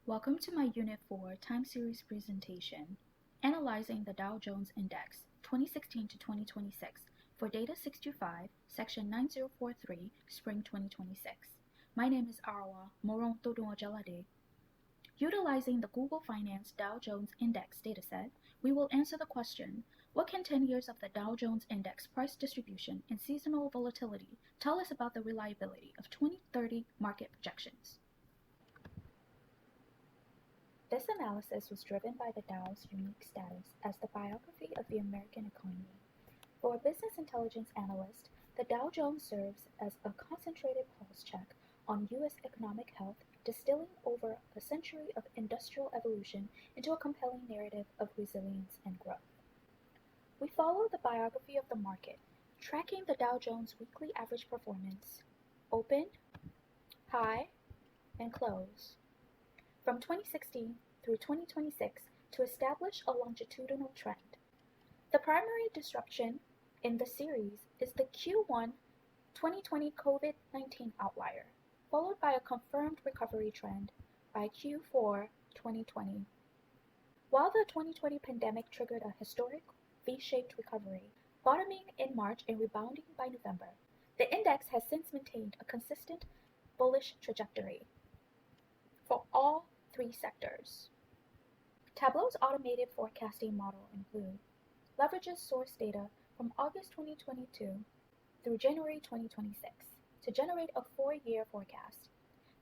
Welcome to my Unit 4 time series presentation, Analyzing the Dow Jones Index 2016 to 2026 for Data 625, Section 9043, Spring 2026. My name is Arwa Moron-Todunajalade. Utilizing the Google Finance Dow Jones Index dataset, we will answer the question, what can 10 years of the Dow Jones Index price distribution and seasonal volatility tell us about the reliability of 2030 market projections? This analysis was driven by the Dow's unique status as the biography of the American economy. For a business intelligence analyst, the Dow Jones serves as a concentrated pulse check on U.S. economic health, distilling over a century of industrial evolution into a compelling narrative of resilience and growth. We follow the biography of the market, tracking the Dow Jones weekly average performance, open, high, and close, from 2016 through 2026 to establish a longitudinal trend. The primary disruption in the series is the Q1 2020 COVID-19 outlier, followed by a confirmed recovery trend by Q4 2020. While the 2020 pandemic triggered a historic V-shaped recovery, bottoming in March and rebounding by November, the index has since maintained a consistent bullish trajectory for all three sectors. Tableau's automated forecasting model in blue leverages source data from August 2022 through January 2026 to generate a 4-year forecast.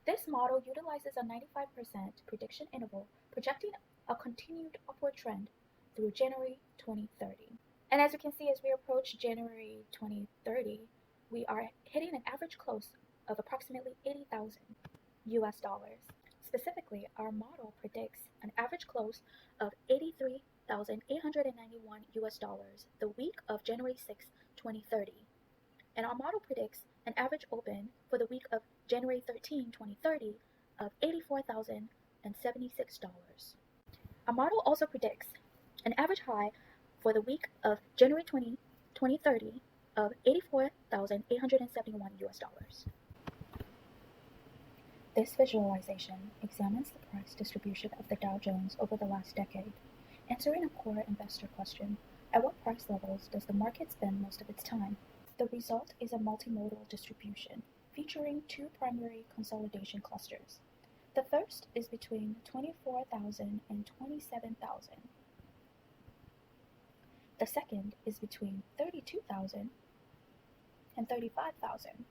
This model utilizes a 95% prediction interval projecting a continued upward trend through January 2030. And as you can see, as we approach January 2030, we are hitting an average close of approximately $80,000 US. Specifically, our model predicts an average close of $83,891 US the week of January 6, 2030. And our model predicts an average open for the week of January 13, 2030 of $84,076. Our model also predicts an average high for the week of January 20, 2030 of $84,871 US. This visualization examines the price distribution of the Dow Jones over the last decade, answering a core investor question: at what price levels does the market spend most of its time? The result is a multimodal distribution featuring two primary consolidation clusters. The first is between 24,000 and 27,000. The second is between 32,000 and 35,000.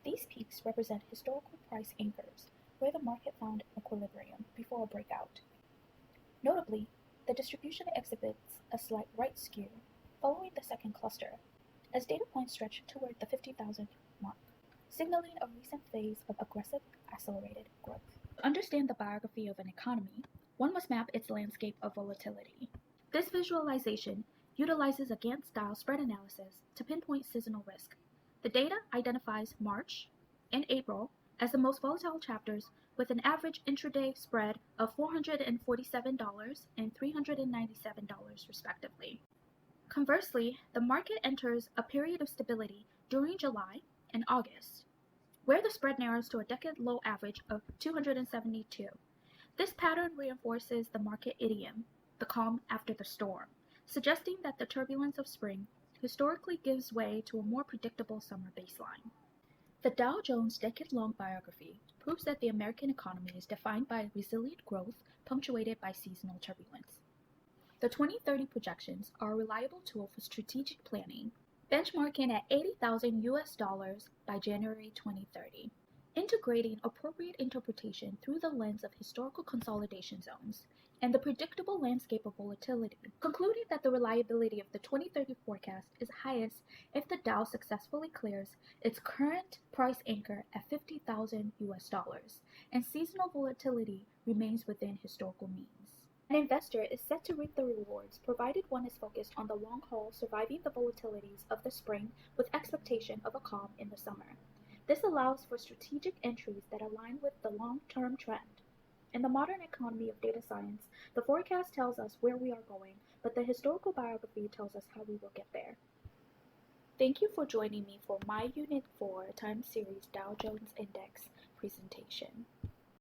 These peaks represent historical price anchors where the market found equilibrium before a breakout. Notably, the distribution exhibits a slight right skew following the second cluster, as data points stretch toward the 50,000 mark, signaling a recent phase of aggressive, accelerated growth. To understand the biography of an economy, one must map its landscape of volatility. This visualization utilizes a Gantt-style spread analysis to pinpoint seasonal risk. The data identifies March and April as the most volatile chapters, with an average intraday spread of $447 and $397 respectively. Conversely, the market enters a period of stability during July and August, where the spread narrows to a decade-low average of 272. This pattern reinforces the market idiom, the calm after the storm, suggesting that the turbulence of spring historically gives way to a more predictable summer baseline. The Dow Jones decade-long biography proves that the American economy is defined by resilient growth punctuated by seasonal turbulence. The 2030 projections are a reliable tool for strategic planning, benchmarking at $80,000 US by January 2030, integrating appropriate interpretation through the lens of historical consolidation zones and the predictable landscape of volatility, concluding that the reliability of the 2030 forecast is highest if the Dow successfully clears its current price anchor at $50,000 US and seasonal volatility remains within historical means. An investor is set to reap the rewards provided one is focused on the long haul, surviving the volatilities of the spring with expectation of a calm in the summer. This allows for strategic entries that align with the long-term trend. In the modern economy of data science, the forecast tells us where we are going, but the historical biography tells us how we will get there. Thank you for joining me for my Unit 4 time series Dow Jones Index presentation.